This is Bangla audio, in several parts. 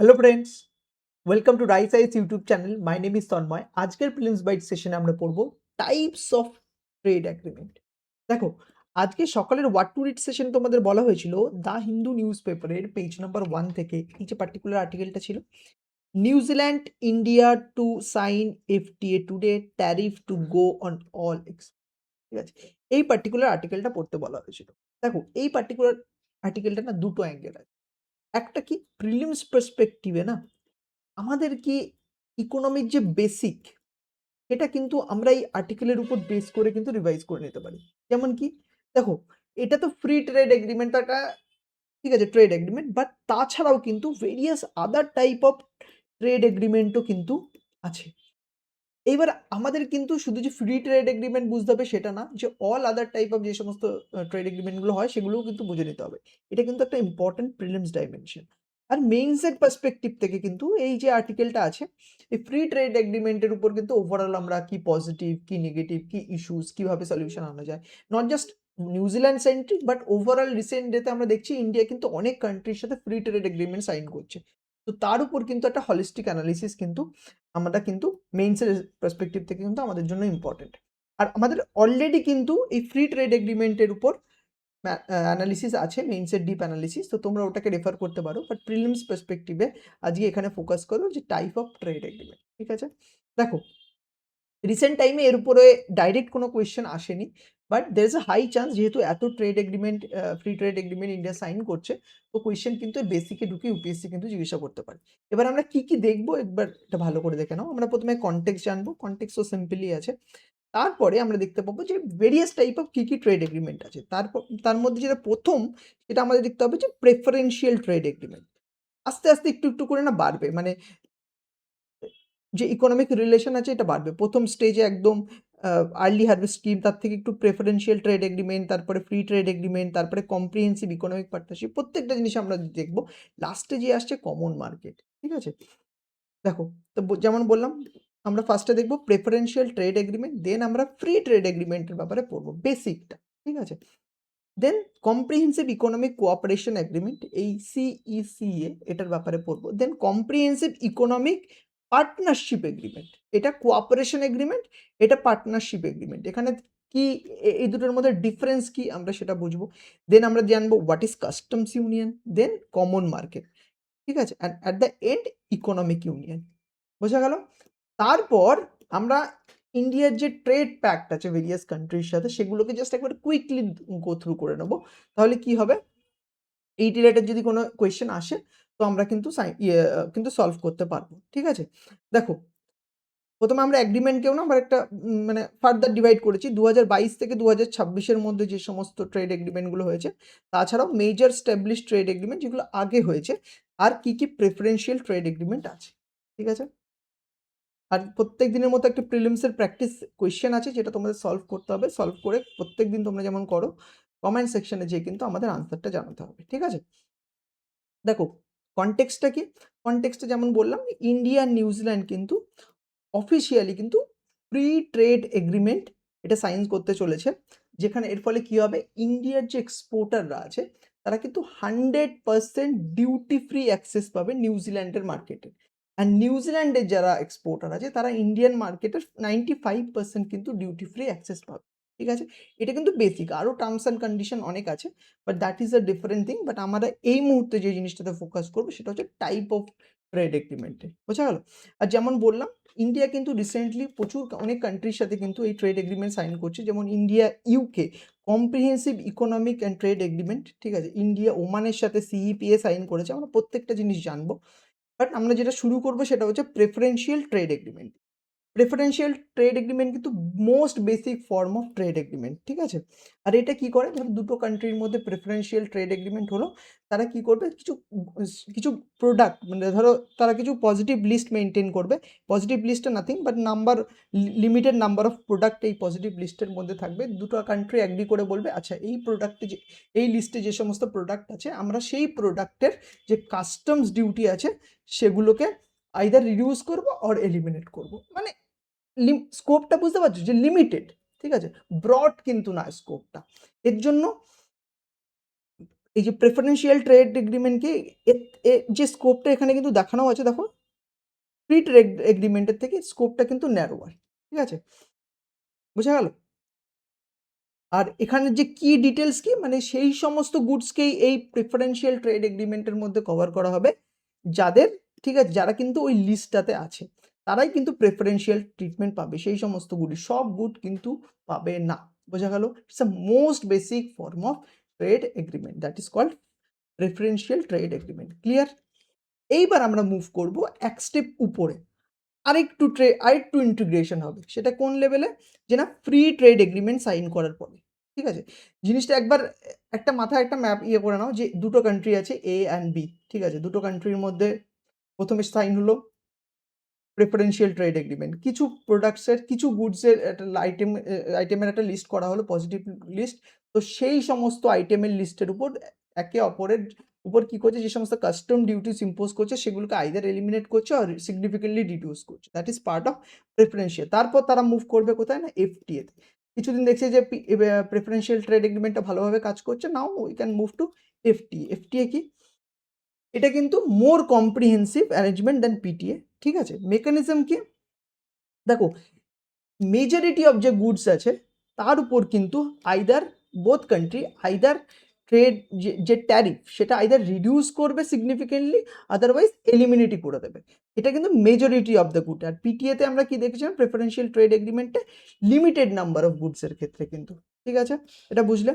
Hello friends, welcome to Rice IAS YouTube channel. My name is Tanmoy. আজকের প্রিলিমস বাইট সেশনে আমরা পড়ব টাইপস অফ ট্রেড এগ্রিমেন্ট। দেখো, আজকে সকালের ওয়াট টু রিড সেশন তোমাদের বলা হয়েছিল দ্য হিন্দু নিউজ পেপারের পেজ নাম্বার 1 থেকে এই যে পার্টিকুলার আর্টিকেলটা ছিল, New Zealand India to sign FTA today, tariff to go on all X. ঠিক আছে, এই পার্টিকুলার আর্টিকেলটা পড়তে বলা হয়েছিল। দেখো, এই পার্টিকুলার আর্টিকেলটা না দুটো অ্যাঙ্গেল আছে। একটা কি প্রিলিমস পার্সপেক্টিভে না আমাদের কি ইকোনমিক যে বেসিক, সেটা কিন্তু আমরা এই আর্টিকেলের উপর বেস করে কিন্তু রিভাইজ করে নিতে পারি। যেমন কি, দেখো, এটা তো ফ্রি ট্রেড এগ্রিমেন্ট, একটা ঠিক আছে ট্রেড এগ্রিমেন্ট, বাট তাছাড়াও কিন্তু various other type of trade এগ্রিমেন্টও কিন্তু আছে। এইবার আমাদের কিন্তু শুধু যে ফ্রি ট্রেড এগ্রিমেন্ট বুঝতে হবে সেটা না, যে অল আদার টাইপ অফ যে সমস্ত ট্রেড এগ্রিমেন্টগুলো হয় সেগুলোও কিন্তু বুঝে নিতে হবে। এটা কিন্তু একটা ইম্পর্টেন্ট প্রিলিমস ডাইমেনশন। আর মেইনসের পার্সপেক্টিভ থেকে কিন্তু এই যে আর্টিকেলটা আছে, এই ফ্রি ট্রেড এগ্রিমেন্টের উপর কিন্তু ওভারঅল আমরা কি পজিটিভ, কি নেগেটিভ, কি ইস্যুস, কিভাবে সলিউশন আনা যায়, not just New Zealand centric, but overall recent ডেতে আমরা দেখছি ইন্ডিয়া কিন্তু অনেক কান্ট্রির সাথে ফ্রি ট্রেড এগ্রিমেন্ট সাইন করছে। তো তার উপর কিন্তু একটা হলিস্টিক অ্যানালিসিস কিন্তু আমরা কিন্তু মেইনসের পার্সপেক্টিভ থেকে কিন্তু আমাদের জন্য ইম্পর্টেন্ট। আর আমাদের অলরেডি কিন্তু এই ফ্রি ট্রেড এগ্রিমেন্টের উপর অ্যানালিসিস আছে, মেইনসের ডিপ অ্যানালিসিস, তো তোমরা ওটাকে রেফার করতে পারো। বাট প্রিলিমস পার্সপেক্টিভে আজকে এখানে ফোকাস করো যে টাইপ অফ ট্রেড এগ্রিমেন্ট। ঠিক আছে, দেখো, রিসেন্ট টাইমে এর উপরে ডাইরেক্ট কোনো কোয়েশ্চেন আসেনি, but there is a high chance, যেহেতু এত trade agreement, free trade agreement India sign করছে, তো কোয়েশ্চেন কিন্তু বেসিকে ঢুকে ইউপিএসসি কিন্তু জিজ্ঞাসা করতে পারে। এবার আমরা কি কি দেখবো একবার এটা ভালো করে দেখে নাও। আমরা প্রথমে কনটেক্সট জানবো, কনটেক্সট তো সিম্পলি আছে। তারপরে আমরা দেখতে পাবো যে ভেরিয়াস টাইপ অফ কি ট্রেড এগ্রিমেন্ট আছে। তারপর তার মধ্যে যেটা প্রথম, সেটা আমাদের দেখতে হবে যে প্রেফারেন্সিয়াল ট্রেড এগ্রিমেন্ট। আস্তে আস্তে একটু একটু করে না বাড়বে, মানে যে ইকোনমিক রিলেশন আছে এটা বাড়বে। ১ম স্টেজে একদম আর্লি হারভেস্ট স্কিম, তার থেকে একটু প্রেফারেন্সিয়াল ট্রেড এগ্রিমেন্ট, তারপরে ফ্রি ট্রেড এগ্রিমেন্ট, তারপরে কম্প্রিহেন্সিভ ইকোনমিক পার্টনারশিপ, প্রত্যেকটা জিনিস আমরা দেখব। লাস্টে যে আসছে কমন মার্কেট। ঠিক আছে? দেখো, তো যেমন বললাম, আমরা ফার্স্টে দেখব প্রেফারেন্সিয়াল ট্রেড এগ্রিমেন্ট, দেন আমরা ফ্রি ট্রেড এগ্রিমেন্টের ব্যাপারে পড়ব বেসিকটা। ঠিক আছে? দেন কম্প্রিহেন্সিভ ইকোনমিক কোঅপারেশন এগ্রিমেন্ট, এই সিইসিএ, এটার ব্যাপারে পড়বো। দেন কম্প্রিহেন্সিভ ইকোনমিক পার্টনারশিপ এগ্রিমেন্ট, এটা কোঅপারেশন এগ্রিমেন্ট, এটা পার্টনারশিপ এগ্রিমেন্ট। এখানে কি এই দুটোর মধ্যে ডিফারেন্স কি আমরা সেটা বুঝবো। দেন আমরা জানবো what is customs union, then common market. ঠিক আছে? And at the end economic union. বোঝা গেল? তারপর আমরা ইন্ডিয়ার যে ট্রেড প্যাক্ট আছে ভেরিয়াস কান্ট্রির সাথে, সেগুলোকে জাস্ট একবার কুইকলি গো থ্রু করে নেব। তাহলে কি হবে, এই রিলেটেড যদি কোনো কোয়েশ্চেন আসে, তো আমরা কিন্তু কিন্তু সলভ করতে পারবো। ঠিক আছে? দেখো, প্রথমে আমরা এগ্রিমেন্টকেও না আবার একটা মানে ফার্দার ডিভাইড করেছি। ২০২২ থেকে ২০২৬ এর মধ্যে যে সমস্ত ট্রেড এগ্রিমেন্ট গুলো হয়েছে, তাছাড়াও মেজর এস্টাবলিশড ট্রেড এগ্রিমেন্ট যেগুলো আগে হয়েছে, আর কি প্রেফারেন্সিয়াল ট্রেড এগ্রিমেন্ট আছে। ঠিক আছে? আর প্রত্যেক দিনের মতো একটা প্রিলিমসের প্র্যাকটিস কোয়েশ্চেন আছে, যেটা তোমাদের সলভ করতে হবে। সলভ করে প্রত্যেকদিন তোমরা যেমন করো, কমেন্ট সেকশনে যেয়ে কিন্তু আমাদের আনসারটা জানাতে হবে। ঠিক আছে? দেখো, কনটেক্সটটা কি? কনটেক্সটে যেমন বললাম, ইন্ডিয়া আর নিউজিল্যান্ড কিন্তু অফিসিয়ালি কিন্তু ফ্রি ট্রেড এগ্রিমেন্ট এটা সাইন করতে চলেছে। যেখানে এর ফলে কি হবে, ইন্ডিয়ার যে এক্সপোর্টাররা আছে, তারা কিন্তু 100% ডিউটি ফ্রি অ্যাক্সেস পাবে নিউজিল্যান্ডের মার্কেটে। আর নিউজিল্যান্ডের যারা এক্সপোর্টার আছে, তারা ইন্ডিয়ান মার্কেটের 95% কিন্তু ডিউটি ফ্রি অ্যাক্সেস পাবে। ঠিক আছে? এটা কিন্তু বেসিক, আরও টার্মস অ্যান্ড কন্ডিশন অনেক আছে, but that is a different thing. But আমরা এই মুহূর্তে যে জিনিসটাতে ফোকাস করবো সেটা হচ্ছে টাইপ অফ ট্রেড এগ্রিমেন্টে। বোঝা গেল? আর যেমন বললাম, ইন্ডিয়া কিন্তু রিসেন্টলি প্রচুর অনেক কান্ট্রির সাথে কিন্তু এই ট্রেড এগ্রিমেন্ট সাইন করছে। যেমন India UK comprehensive economic and trade agreement. ঠিক আছে? ইন্ডিয়া ওমানের সাথে সিইপিএ সাইন করেছে। আমরা প্রত্যেকটা জিনিস জানবো। বাট আমরা যেটা শুরু করবো সেটা হচ্ছে preferential trade agreement. Preferential trade agreement কিন্তু most basic form of trade agreement. ঠিক আছে? আর এটা কি করে, ধরো দুটো কান্ট্রির মধ্যে প্রেফারেন্সিয়াল ট্রেড এগ্রিমেন্ট হলো, তারা কি করবে, কিছু প্রোডাক্ট, মানে ধরো তারা কিছু পজিটিভ লিস্ট মেনটেন করবে। পজিটিভ লিস্টটা nothing but number, limited number of product এই পজিটিভ লিস্টের মধ্যে থাকবে। দুটো কান্ট্রি অ্যাগ্রি করে বলবে, আচ্ছা এই প্রোডাক্টে যে, এই লিস্টে যে সমস্ত প্রোডাক্ট আছে, আমরা সেই প্রোডাক্টের যে কাস্টমস ডিউটি আছে সেগুলোকে আইদার রিডিউস করবো অর এলিমিনেট করবো। মানে স্কোপটা বুঝতে পারছো যে লিমিটেড। ঠিক আছে? ব্রড কিন্তু না স্কোপটা। এর জন্য এই যে প্রেফারেন্সিয়াল ট্রেড এগ্রিমেন্টকে যে স্কোপটা এখানে কিন্তু দেখানো আছে দেখো, ফ্রি ট্রেড এগ্রিমেন্টের থেকে স্কোপটা কিন্তু ন্যারোয়ার, ঠিক আছে? বোঝা গেল? আর এখানে যে কি ডিটেলস কি মানে সেই সমস্ত গুডসকেই এই প্রেফারেন্সিয়াল ট্রেড এগ্রিমেন্টের মধ্যে কভার করা হবে যাদের, ঠিক আছে, যারা কিন্তু ওই লিস্টটাতে আছে তারাই কিন্তু প্রেফারেন্সিয়াল ট্রিটমেন্ট পাবে। সেই সমস্ত গুডই, সব গুড কিন্তু পাবে না। বোঝা গেল? It's a most basic form of trade agreement that is called preferential trade agreement. Clear? এইবার আমরা মুভ করব এক স্টেপ উপরে, আরেকটু ইন্টিগ্রেশন হবে। সেটা কোন লেভেলে? যে না, ফ্রি ট্রেড এগ্রিমেন্ট সাইন করার পরে, ঠিক আছে? জিনিসটা একবার একটা মাথায় একটা ম্যাপ করে নাও যে দুটো কান্ট্রি আছে এ অ্যান্ড বি, ঠিক আছে? দুটো কান্ট্রির মধ্যে প্রথমে সাইন হলো প্রেফারেন্সিয়াল ট্রেড এগ্রিমেন্ট। কিছু প্রোডাক্টসের, কিছু গুডসের একটা আইটেমের একটা লিস্ট করা হলো, পজিটিভ লিস্ট। তো সেই সমস্ত আইটেমের লিস্টের উপর একে অপরের উপর কি করছে, যে সমস্ত কাস্টম ডিউটিস ইম্পোজ করছে সেগুলোকে আইদার এলিমিনেট করছে আর সিগনিফিকেন্টলি রিডিউস করছে। That is part of preferential. তারপর তারা মুভ করবে কোথায় না, এফটিএ তে। কিছুদিন দেখছে যে প্রেফারেন্সিয়াল ট্রেড এগ্রিমেন্টটা ভালোভাবে কাজ করছে, now we can move to FTA. FTA কি? এটা কিন্তু মোর কম্প্রিহেন্সিভ অ্যারেঞ্জমেন্ট দ্যান পিটিএ, ঠিক আছে? মেকানিজম কি? দেখো, মেজরিটি অফ যে গুডস আছে তার উপর কিন্তু either both country either trade যে ট্যারিফ সেটা আইদার রিডিউস করবে সিগনিফিকেন্টলি, আদারওয়াইজ এলিমিনেটই করে দেবে। এটা কিন্তু মেজরিটি অফ দ্য গুড। আর পিটিএতে আমরা কি দেখেছিলাম, প্রেফারেন্সিয়াল ট্রেড এগ্রিমেন্টে লিমিটেড নাম্বার অফ গুডসের ক্ষেত্রে কিন্তু, ঠিক আছে? এটা বুঝলে?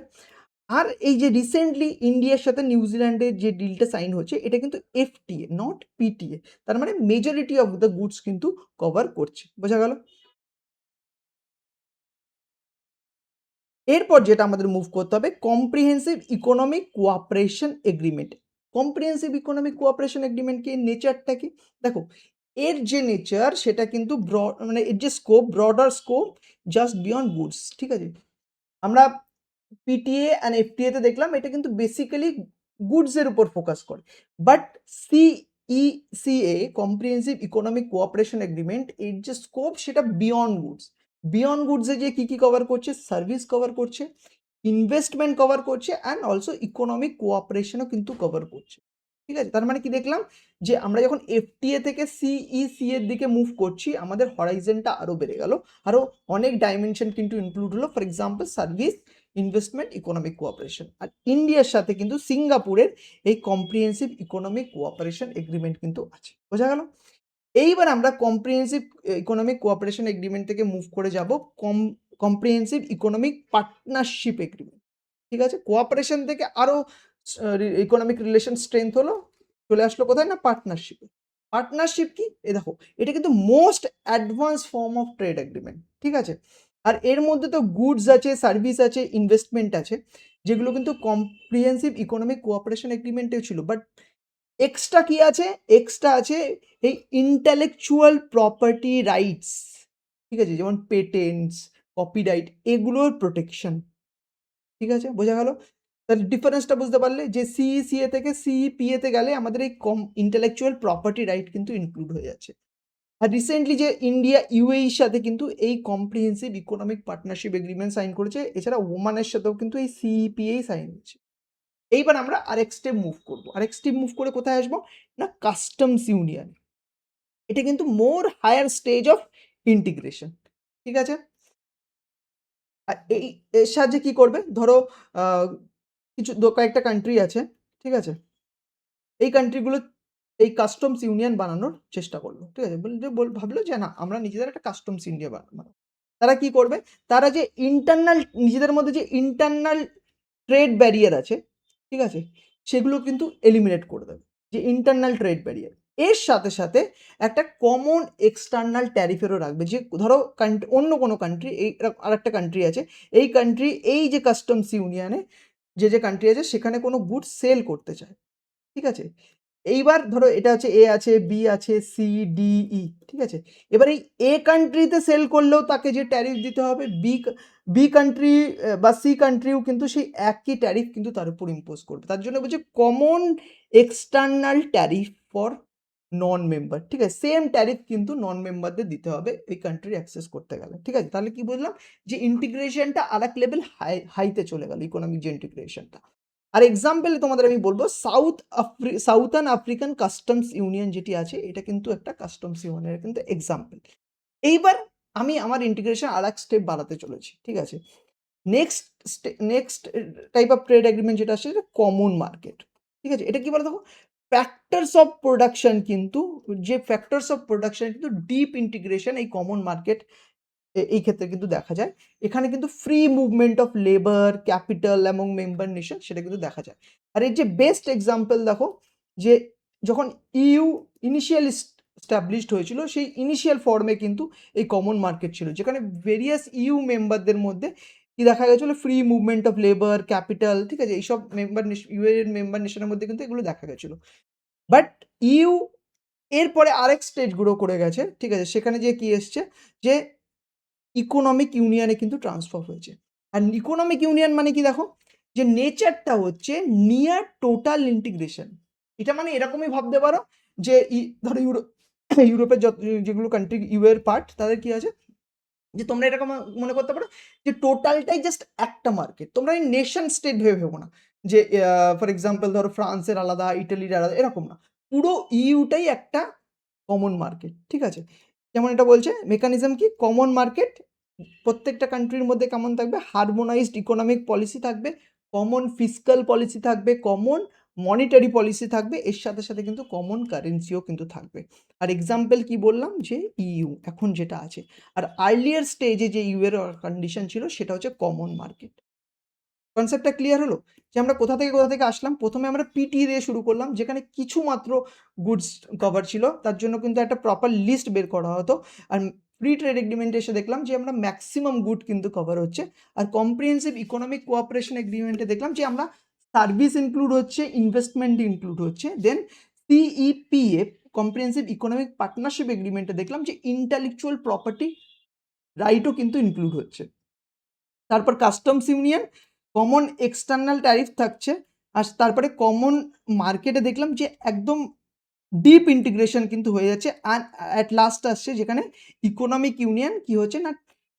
আর এই যে রিসেন্টলি ইন্ডিয়ার সাথে নিউজিল্যান্ডের যে ডিলটা সাইন হচ্ছে এটা কিন্তু এফটিএ নট পিটিএ। তার মানে মেজরিটি অফ দ্য গুডস কিন্তু কভার করছে। বোঝা গেল? এরপর যেটা আমাদের মুভ করতে হবে, comprehensive economic cooperation agreement. Comprehensive economic cooperation agreement কি, নেচারটা কি? দেখো, এর যে নেচার সেটা কিন্তু মানে এর যে scope, broader scope, just beyond goods, ঠিক আছে? আমরা পিটিএ অ্যান্ড এফটিএ তে দেখলাম এটা কিন্তু বেসিক্যালি গুডস এর উপর ফোকাস করে। But CECA, comprehensive economic cooperation agreement, এর যে স্কোপ সেটা বিয়ন্ড গুডস। বিয়ন্ড গুডস এ যে কি কভার করছে, সার্ভিস কভার করছে, ইনভেস্টমেন্ট কভার করছে অ্যান্ড অলসো ইকোনমিক কোঅপারেশনও কিন্তু কভার করছে, ঠিক আছে? তার মানে কি দেখলাম, যে আমরা যখন এফটিএ থেকে সিইসি এর দিকে মুভ করছি আমাদের হরাইজনটা আরো বেড়ে গেল, আরো অনেক ডাইমেনশন কিন্তু ইনক্লুড হলো। For example service, investment, economic cooperation. আর ইন্ডিয়ার সাথে কিন্তু সিঙ্গাপুরের এই কম্প্রিহেন্সিভ ইকোনমিক কোঅপারেশন এগ্রিমেন্ট কিন্তু আছে। বোঝা গেল? এইবার আমরা কম্প্রিহেন্সিভ ইকোনমিক কোঅপারেশন এগ্রিমেন্ট থেকে মুভ করে যাব কম্প্রিহেন্সিভ ইকোনমিক পার্টনারশিপ এগ্রিমেন্ট, ঠিক আছে? কোঅপারেশন থেকে আরো ইকোনমিক রিলেশন স্ট্রেংথ হলো, চলে আসলো কোথায় না, পার্টনারশিপে। পার্টনারশিপ কি? এ দেখো, এটা কিন্তু most advance form of trade agreement, ঠিক আছে? আর এর মধ্যে তো গুডস আছে, সার্ভিস আছে, ইনভেস্টমেন্ট আছে, যেগুলো কিন্তু কম্প্রিহেন্সিভ ইকোনমিক কোঅপারেশন এগ্রিমেন্টেও ছিল। বাট এক্সট্রা কি আছে? এক্সট্রা আছে এই ইন্টেলেকচুয়াল প্রপার্টি রাইটস, ঠিক আছে? যেমন পেটেন্টস, কপিরাইট, এগুলোর প্রোটেকশন, ঠিক আছে? বোঝা গেল? তাহলে ডিফারেন্সটা বুঝতে পারলে যে সিইসিএ থেকে সিইপিএ তে গেলে আমাদের এই ইন্টেলেকচুয়াল প্রপার্টি রাইট কিন্তু ইনক্লুড হয়ে যাচ্ছে। আর রিসেন্টলি যে ইন্ডিয়া ইউএইর সাথে কিন্তু এই comprehensive economic partnership agreement sign করেছে। এছাড়া ওমানের সাথেও কিন্তু এই সিইপিএই সাইন হয়েছে। এইবার আমরা আরেক স্টেপ মুভ করব। আরেক স্টেপ মুভ করে কোথায় আসবো না, কাস্টমস ইউনিয়ন। এটা কিন্তু মোর হায়ার স্টেজ অফ ইন্টিগ্রেশন, ঠিক আছে? আর এর সাহায্যে কি করবে, ধরো কিছু কয়েকটা কান্ট্রি আছে, ঠিক আছে? এই কান্ট্রিগুলো এই কাস্টমস ইউনিয়ন বানানোর চেষ্টা করলো, ঠিক আছে? ভাবলো যে না, আমরা নিজেদের একটা কাস্টমস ইন্ডিয়া বানাবো। তারা কি করবে, তারা যে ইন্টারনাল, নিজেদের মধ্যে যে ইন্টারনাল ট্রেড ব্যারিয়ার আছে, ঠিক আছে, সেগুলো কিন্তু এলিমিনেট করে দেবে, যে ইন্টারনাল ট্রেড ব্যারিয়ার। এর সাথে সাথে একটা কমন এক্সটার্নাল ট্যারিফেরও রাখবে, যে ধরো অন্য কোনো কান্ট্রি, এই আর একটা কান্ট্রি আছে, এই কান্ট্রি এই যে কাস্টমস ইউনিয়নে যে কান্ট্রি আছে সেখানে কোনো গুডস সেল করতে চায়, ঠিক আছে? এইবার ধরো এটা হচ্ছে এ আছে, বি আছে, সি, ডি, ই, ঠিক আছে? এবার এই এ কান্ট্রিতে সেল করলেও তাকে যে ট্যারিফ দিতে হবে, বি কান্ট্রি বা সি কান্ট্রিও কিন্তু সেই একই ট্যারিফ কিন্তু তার উপর ইম্পোজ করবে। তার জন্য বলছে common external tariff for non member, ঠিক আছে? সেম ট্যারিফ কিন্তু নন মেম্বারদের দিতে হবে এই কান্ট্রি অ্যাক্সেস করতে গেলে, ঠিক আছে? তাহলে কি বুঝলাম, যে ইন্টিগ্রেশনটা আর এক লেভেল হাইতে চলে গেল, ইকোনমিক যে ইন্টিগ্রেশনটা। আর এক্সাম্পল তোমাদের আমি বলবো সাউথার্ন আফ্রিকান কাস্টমস ইউনিয়ন যেটি আছে এটা কিন্তু একটা কাস্টমস ইউনিয়নের কিন্তু এক্সাম্পল। এইবার আমি আমার ইন্টিগ্রেশন আর এক স্টেপ বাড়াতে চলেছি, ঠিক আছে? Next type of trade agreement যেটা আসছে সেটা কমন মার্কেট, ঠিক আছে? এটা কি বলে দেখো, ফ্যাক্টরস অফ প্রোডাকশন কিন্তু, যে ফ্যাক্টরস অফ প্রোডাকশন কিন্তু ডিপ ইন্টিগ্রেশন এই কমন মার্কেট এই ক্ষেত্রে কিন্তু দেখা যায়। এখানে কিন্তু free movement of labour, capital এবং মেম্বার নেশন সেটা কিন্তু দেখা যায়। আর এর যে বেস্ট এক্সাম্পল দেখো, যে যখন ইউ ইনিশিয়াল এস্টাবলিশড হয়েছিল সেই ইনিশিয়াল ফর্মে কিন্তু এই কমন মার্কেট ছিল, যেখানে ভেরিয়াস ইউ মেম্বারদের মধ্যে কি দেখা গেছিলো, free movement of labour, capital, ঠিক আছে? এইসব মেম্বার ইউ এর মেম্বার নেশনের মধ্যে কিন্তু এগুলো দেখা গেছিলো। বাট ইউ এরপরে আরেক স্টেজ গ্রো করে গেছে, ঠিক আছে? সেখানে যে কি এসছে, যে ইকোনমিক ইউনিয়নে কিন্তু ট্রান্সফার হয়েছে। আর ইকোনমিক ইউনিয়ন মানে কি দেখো, যে নেচারটা হচ্ছে নিয়ার টোটাল ইন্টিগ্রেশন। এটা মানে এরকমই ভাবতে পারো যে ধরো ইউরোপের যত যেগুলো কান্ট্রি ইউ এর পার্ট, তাদের কি আছে, যে তোমরা এরকম মনে করতে পারো যে টোটালটাই জাস্ট একটা মার্কেট। তোমরা এই নেশন স্টেট ভেবে ভেবো না, যে ফর এক্সাম্পল ধরো ফ্রান্সের আলাদা, ইটালির আলাদা, এরকম না। পুরো ইউটাই একটা কমন মার্কেট, ঠিক আছে? যেমন এটা বলছে মেকানিজম কি, কমন মার্কেট প্রত্যেকটা কান্ট্রির মধ্যে কেমন থাকবে, হারমোনাইজড ইকোনমিক পলিসি থাকবে, কমন ফিসকাল পলিসি থাকবে, কমন মনিটারি পলিসি থাকবে, এর সাথে সাথে কিন্তু কমন কারেন্সিও কিন্তু থাকবে। আর এক্সাম্পল কি বললাম, যে ইউ এখন যেটা আছে। আর আর্লিয়ার স্টেজে যে ইউ এর কন্ডিশন ছিল সেটা হচ্ছে কমন মার্কেট। কনসেপ্টটা ক্লিয়ার হলো, যে আমরা কোথা থেকে আসলাম। প্রথমে আমরা পিটি দিয়ে শুরু করলাম, যেখানে কিছু মাত্র গুডস কভার ছিল, তার জন্য কিন্তু একটা প্রপার লিস্ট বের করা হতো। আর ফ্রি ট্রেড এগ্রিমেন্টে এসে দেখলাম যে আমরা ম্যাক্সিমাম গুড কিন্তু কভার হচ্ছে। আর কম্প্রিহেন্সিভ ইকোনমিক কোঅপারেশন এগ্রিমেন্টে দেখলাম যে আমরা সার্ভিস ইনক্লুড হচ্ছে, ইনভেস্টমেন্ট ইনক্লুড হচ্ছে। দেন সিইপিএ কম্প্রিহেন্সিভ ইকোনমিক পার্টনারশিপ এগ্রিমেন্টে দেখলাম যে ইন্টালেকচুয়াল প্রপার্টি রাইটও কিন্তু ইনক্লুড হচ্ছে। তারপর customs union, common external tariff থাকছে। আর তারপরে কমন মার্কেটে দেখলাম যে একদম ডিপ ইন্টিগ্রেশন কিন্তু হয়ে যাচ্ছে। আর অ্যাট লাস্ট আসছে যেখানে ইকোনমিক ইউনিয়ন কি হচ্ছে না,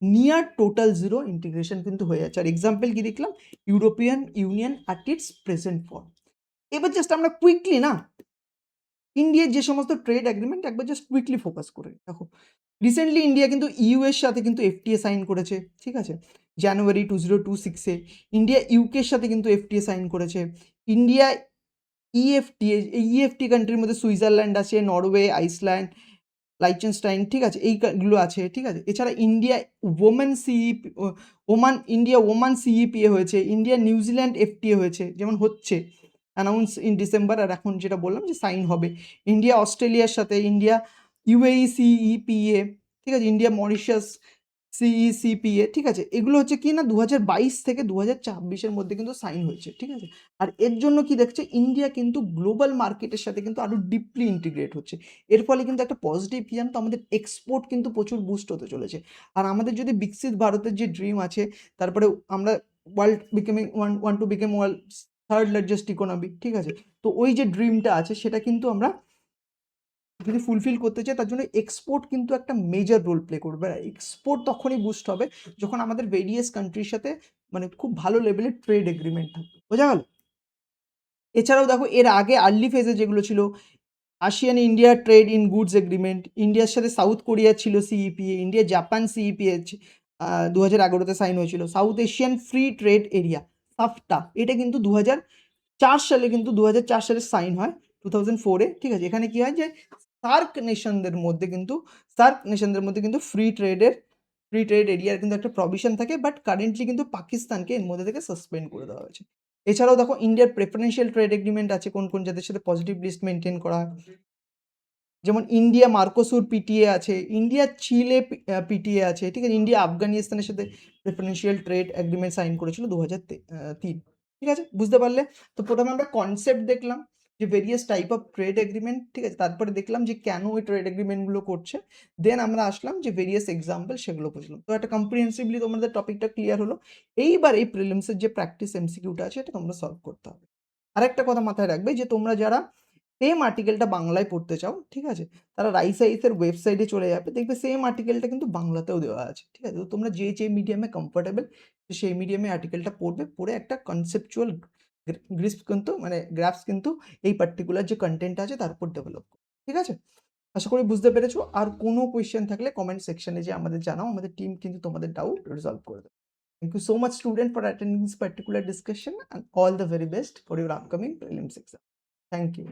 নিয়ার টোটাল জিরো ইন্টিগ্রেশন কিন্তু হয়ে যাচ্ছে। আর এক্সাম্পল কি দেখলাম, European union at it's present form. এবার জাস্ট আমরা কুইকলি না ইন্ডিয়ার যে সমস্ত ট্রেড এগ্রিমেন্ট একবার জাস্ট কুইকলি ফোকাস করে দেখো। রিসেন্টলি ইন্ডিয়া কিন্তু ইউ এর সাথে কিন্তু এফটিএ সাইন করেছে, ঠিক আছে? জানুয়ারি 2026-এ ইন্ডিয়া ইউকের সাথে কিন্তু এফটিএ সাইন করেছে। ইন্ডিয়া ইএফটিএ, এই ইএফটি কান্ট্রির মধ্যে সুইজারল্যান্ড আছে, নরওয়ে, আইসল্যান্ড, লাইচেনস্টাইন, ঠিক আছে? গুলো আছে, ঠিক আছে? এছাড়া ইন্ডিয়া ওমান সিইপিএ হয়েছে, ইন্ডিয়া নিউজিল্যান্ড এফটিএ হয়েছে, যেমন হচ্ছে অ্যানাউন্স ইন ডিসেম্বর, আর এখন যেটা বললাম যে সাইন হবে। ইন্ডিয়া অস্ট্রেলিয়ার সাথে, ইন্ডিয়া ইউএই সিইপিএ, ঠিক আছে? ইন্ডিয়া মরিশাস সিইসিপিএ, ঠিক আছে? এগুলো হচ্ছে কি না 2022 থেকে 2026-এর মধ্যে কিন্তু সাইন হয়েছে, ঠিক আছে? আর এর জন্য কি দেখছে, ইন্ডিয়া কিন্তু গ্লোবাল মার্কেটের সাথে কিন্তু আরো ডিপলি ইন্টিগ্রেট হচ্ছে। এর ফলে কিন্তু একটা পজিটিভ কি জানো তো, আমাদের এক্সপোর্ট কিন্তু প্রচুর বুস্ট হতে চলেছে। আর আমাদের যদি বিকশিত ভারতের যে ড্রিম আছে, তারপরে আমরা world becoming one to become world third largest economy, ঠিক আছে? তো ওই যে ড্রিমটা আছে সেটা কিন্তু আমরা যদি ফুলফিল করতে চাই, তার জন্য এক্সপোর্ট কিন্তু একটা মেজর রোল প্লে করবে। আর এক্সপোর্ট তখনই বুস্ট হবে যখন আমাদের ভেরিয়াস কান্ট্রির সাথে মানে খুব ভালো লেভেলের ট্রেড এগ্রিমেন্ট থাকবে। বোঝা গেল? এছাড়াও দেখো এর আগে আর্লি ফেজে যেগুলো ছিল, ASEAN India trade in goods agreement, ইন্ডিয়ার সাথে সাউথ কোরিয়া ছিল সিইপিএ, ইন্ডিয়া জাপান সিইপিএ 2011-তে সাইন হয়েছিল। South Asian free trade area SAFTA, এটা কিন্তু 2004 সালে কিন্তু 2004 সালে সাইন হয় 2004-এ, ঠিক আছে? এখানে কি হয় যে সার্ক নেশনদের মধ্যে কিন্তু ফ্রি ট্রেড এরিয়ার কিন্তু একটা প্রভিশন থাকে, বাট কারেন্টলি কিন্তু পাকিস্তানকে এর মধ্যে থেকে সাসপেন্ড করে দেওয়া হয়েছে। এছাড়াও দেখো ইন্ডিয়ার প্রেফারেন্সিয়াল ট্রেড এগ্রিমেন্ট আছে কোন কোন যাদের সাথে পজিটিভ লিস্ট মেনটেন করা হয়, যেমন ইন্ডিয়া মার্কোসুর পিটিএ আছে, ইন্ডিয়া চিলে পিটিএ আছে, ঠিক আছে? ইন্ডিয়া আফগানিস্তানের সাথে প্রেফারেন্সিয়াল ট্রেড এগ্রিমেন্ট সাইন করেছিল 2003, ঠিক আছে? বুঝতে পারলে? তো প্রথমে আমরা কনসেপ্ট দেখলাম যে various type of trade agreement, ঠিক আছে? তারপরে দেখলাম যে কেন ওই ট্রেড এগ্রিমেন্টগুলো করছে। দেন আমরা আসলাম যে ভেরিয়াস এক্সাম্পল সেগুলো বুঝলাম। তো একটা কম্প্রিহেন্সিভলি তোমাদের টপিকটা ক্লিয়ার হলো। এইবার এই প্রিলিমসের যে প্র্যাকটিস এমসিকিউটা আছে এটা তোমরা সলভ করতে হবে। আরেকটা কথা মাথায় রাখবে, যে তোমরা যারা সেম আর্টিকেলটা বাংলায় পড়তে চাও, ঠিক আছে? তারা রাইসাইসের ওয়েবসাইটে চলে যাবে, দেখবে সেম আর্টিকেলটা কিন্তু বাংলাতেও দেওয়া আছে, ঠিক আছে? তো তোমরা যে মিডিয়ামে কমফোর্টেবল সেই মিডিয়ামে আর্টিকেলটা পড়বে, পড়ে একটা কনসেপচুয়াল গ্রিস্প কিন্তু মানে গ্রাফস কিন্তু এই পার্টিকুলার যে কনটেন্ট আছে তার উপর ডেভেলপ করে। ঠিক আছে? আশা করি বুঝতে পেরেছো। আর কোনো কোয়েশ্চেন থাকলে কমেন্ট সেকশনে যেয়ে আমাদের জানাও। আমাদের টিম কিন্তু তোমাদের ডাউট রিসলভ করে দেবে। Thank you so much student for attending this particular discussion and all the very best for your upcoming prelims exam. Thank you.